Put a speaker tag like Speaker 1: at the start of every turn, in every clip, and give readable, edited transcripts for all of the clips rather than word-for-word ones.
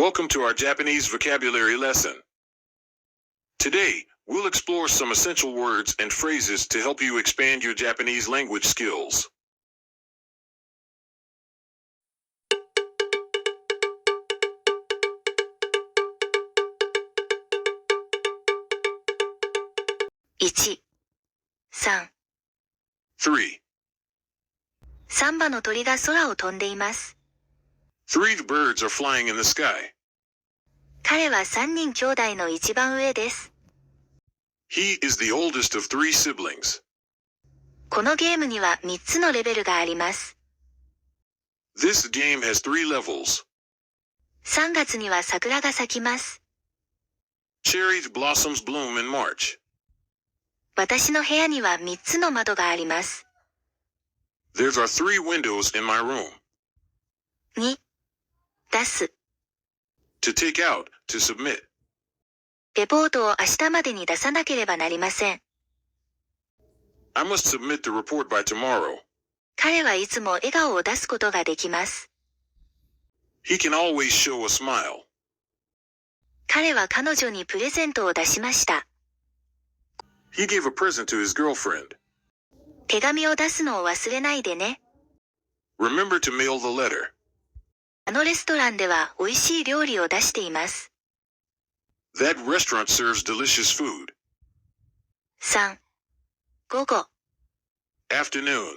Speaker 1: Welcome to our Japanese vocabulary lesson. Today, we'll explore some essential words and phrases to help you expand your Japanese language skills.
Speaker 2: 1、3、3. 3羽の鳥が空を飛んでいます。
Speaker 1: Three birds are flying in the sky.
Speaker 2: 彼は3人兄弟の一番上です。
Speaker 1: He is the oldest of three siblings.
Speaker 2: このゲームには3つのレベルがあります。
Speaker 1: This game has three levels.
Speaker 2: 3月には桜が咲きます。
Speaker 1: Cherry blossoms bloom in March.
Speaker 2: 私の部屋には3つの窓があります。
Speaker 1: There are three windows in my room.
Speaker 2: 2、出す。
Speaker 1: To take out, to submit.
Speaker 2: レポートを明日までに出さなければなりません。
Speaker 1: I must submit the report by tomorrow.
Speaker 2: 彼はいつも笑顔を出すことができます。
Speaker 1: He can always show a smile.
Speaker 2: 彼は彼女にプレゼントを出しました。
Speaker 1: He gave a present to his girlfriend.
Speaker 2: 手紙を出すのを忘れないでね。
Speaker 1: Remember to mail the letter.
Speaker 2: あのレストランでは美味しい料理を出しています。
Speaker 1: That restaurant serves delicious food.
Speaker 2: 3、午後。
Speaker 1: Afternoon.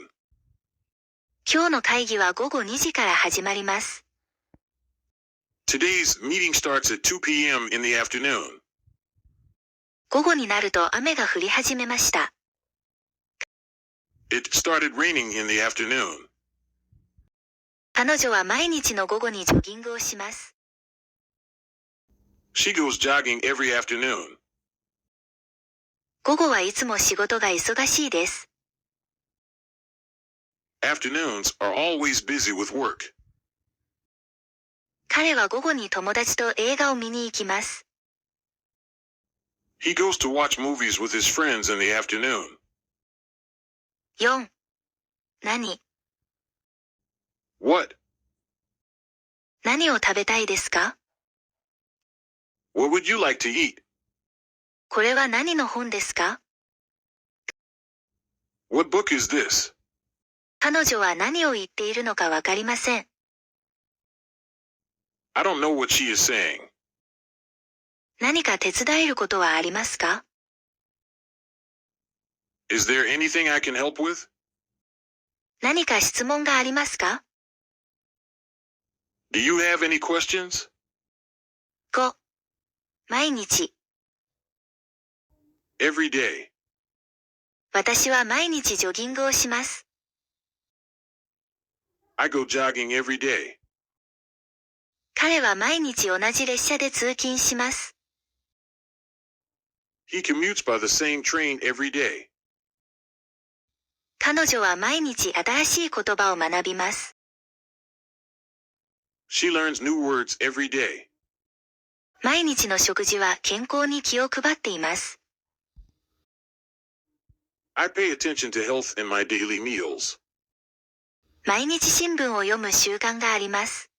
Speaker 2: 今日の会議は午後2時から始まります。
Speaker 1: Today's meeting starts at 2 p.m. in the afternoon.
Speaker 2: 午後になると雨が降り始めました。
Speaker 1: It started raining in the afternoon.
Speaker 2: 彼女は毎日の午後にジョギングをします。
Speaker 1: She goes jogging every afternoon.
Speaker 2: 午後はいつも仕事が忙しいです。
Speaker 1: Afternoons are always busy with work.
Speaker 2: 彼は午後に友達と映画を見に行きます。
Speaker 1: He goes to watch movies with his friends in the afternoon.
Speaker 2: 4、何？
Speaker 1: What?
Speaker 2: 何を食べたいですか？
Speaker 1: What would you like to eat?
Speaker 2: これは何の本ですか？
Speaker 1: What book is this?
Speaker 2: 彼女は何を言っているのかわかりません。
Speaker 1: I don't know what she is saying.
Speaker 2: 何か手伝えることはありますか？
Speaker 1: Is there anything I can help with?
Speaker 2: 何か質問がありますか？
Speaker 1: Do you have any questions?
Speaker 2: 5、毎日。
Speaker 1: Every day.
Speaker 2: 私は毎日ジョギングをします。
Speaker 1: I go jogging every day.
Speaker 2: 彼は毎日同じ列車で通勤します。
Speaker 1: He commutes by the same train every day.
Speaker 2: 彼女は毎日新しい言葉を学びます。
Speaker 1: She learns new words every day.
Speaker 2: 毎日の食事は健康に気を配っています。
Speaker 1: I pay attention to health in my daily meals.
Speaker 2: 毎日新聞を読む習慣があります。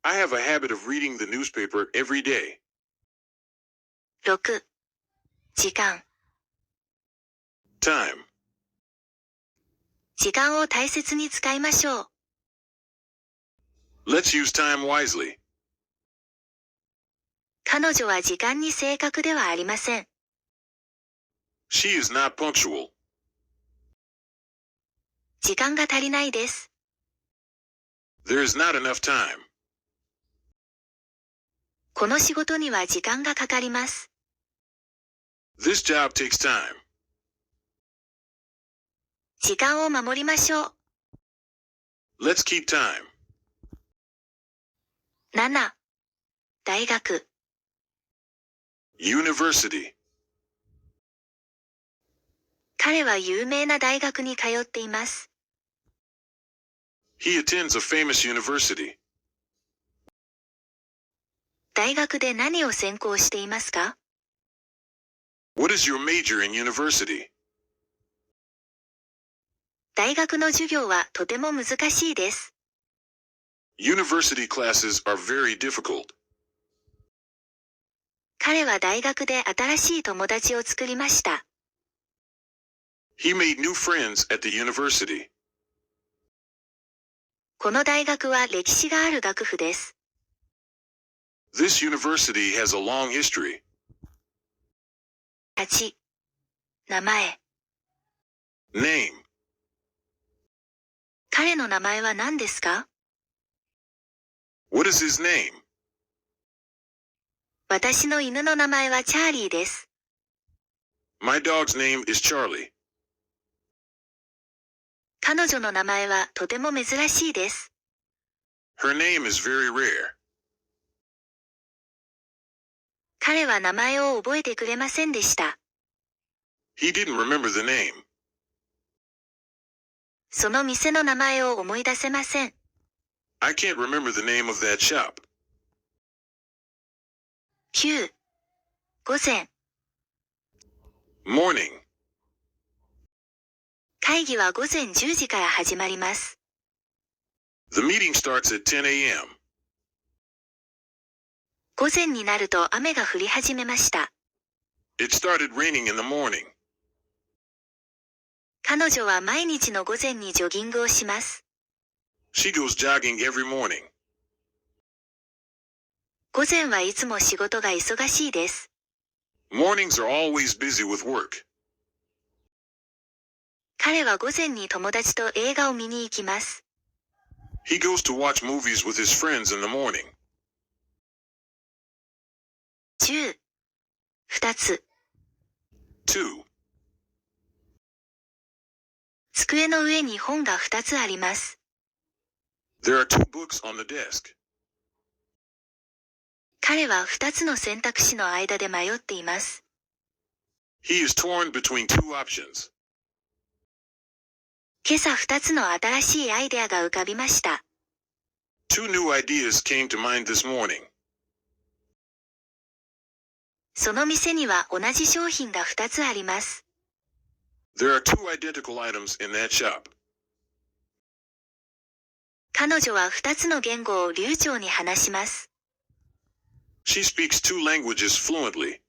Speaker 1: I have a habit of reading the newspaper every day.
Speaker 2: 6、時間。
Speaker 1: Time.
Speaker 2: 時間を大切に使いましょう。
Speaker 1: Let's use time wisely.
Speaker 2: 彼女は時間に正確ではありません。
Speaker 1: She is not punctual.
Speaker 2: 時間が足りないです。
Speaker 1: There is not enough time.
Speaker 2: この仕事には時間がかかります。
Speaker 1: This job takes time.
Speaker 2: 時間を守りましょう。
Speaker 1: Let's keep time.
Speaker 2: 7、大学。
Speaker 1: University.
Speaker 2: 彼は有名な大学に通っています。
Speaker 1: He attends a famous university.
Speaker 2: 大学で何を専攻していますか？
Speaker 1: What is your major in university?
Speaker 2: 大学の授業はとても難しいです。
Speaker 1: University classes are very difficult.
Speaker 2: 彼は大学で新しい友達を作りました。
Speaker 1: He made new friends at the university.
Speaker 2: この大学は歴史がある学府です。
Speaker 1: This university has a long history.
Speaker 2: 8. 名前。
Speaker 1: Name.
Speaker 2: 彼の名前は何ですか？
Speaker 1: What is his name?
Speaker 2: 私の犬の名前はチャーリーです。
Speaker 1: My dog's name is Charlie.
Speaker 2: 彼女の名前はとても珍しいです。
Speaker 1: Her name is very rare.
Speaker 2: 彼は名前を覚えてくれませんでした。
Speaker 1: He didn't remember the name.
Speaker 2: その店の名前を思い出せません。
Speaker 1: I can't remember the name of that shop.
Speaker 2: 9. 午前。
Speaker 1: Morning.
Speaker 2: 会議は午前10時から始まります。
Speaker 1: The meeting starts at 10 a.m.
Speaker 2: 午前になると雨が降り始めました。
Speaker 1: It started raining in the morning.
Speaker 2: 彼女は毎日の午前にジョギングをします。
Speaker 1: She goes jogging every morning.
Speaker 2: 午前はいつも仕事が忙しいです。
Speaker 1: Mornings are always busy with work.
Speaker 2: 彼は午前に友達と映画を見に行きます。
Speaker 1: He goes to watch movies with his friends in the morning.
Speaker 2: 10. 2つ。
Speaker 1: 2.
Speaker 2: 机の上に本が2つあります。
Speaker 1: There are two books on the desk.
Speaker 2: 彼は2つの選択肢の間で迷っています。
Speaker 1: He is torn between two options.
Speaker 2: 今朝2つの新しいアイデアが浮かびました。
Speaker 1: Two new ideas came to mind this morning.
Speaker 2: その店には同じ商品が2つあります。
Speaker 1: There are two identical items in that shop.
Speaker 2: 彼女は2つの言語を流暢に話します。
Speaker 1: She speaks two languages fluently.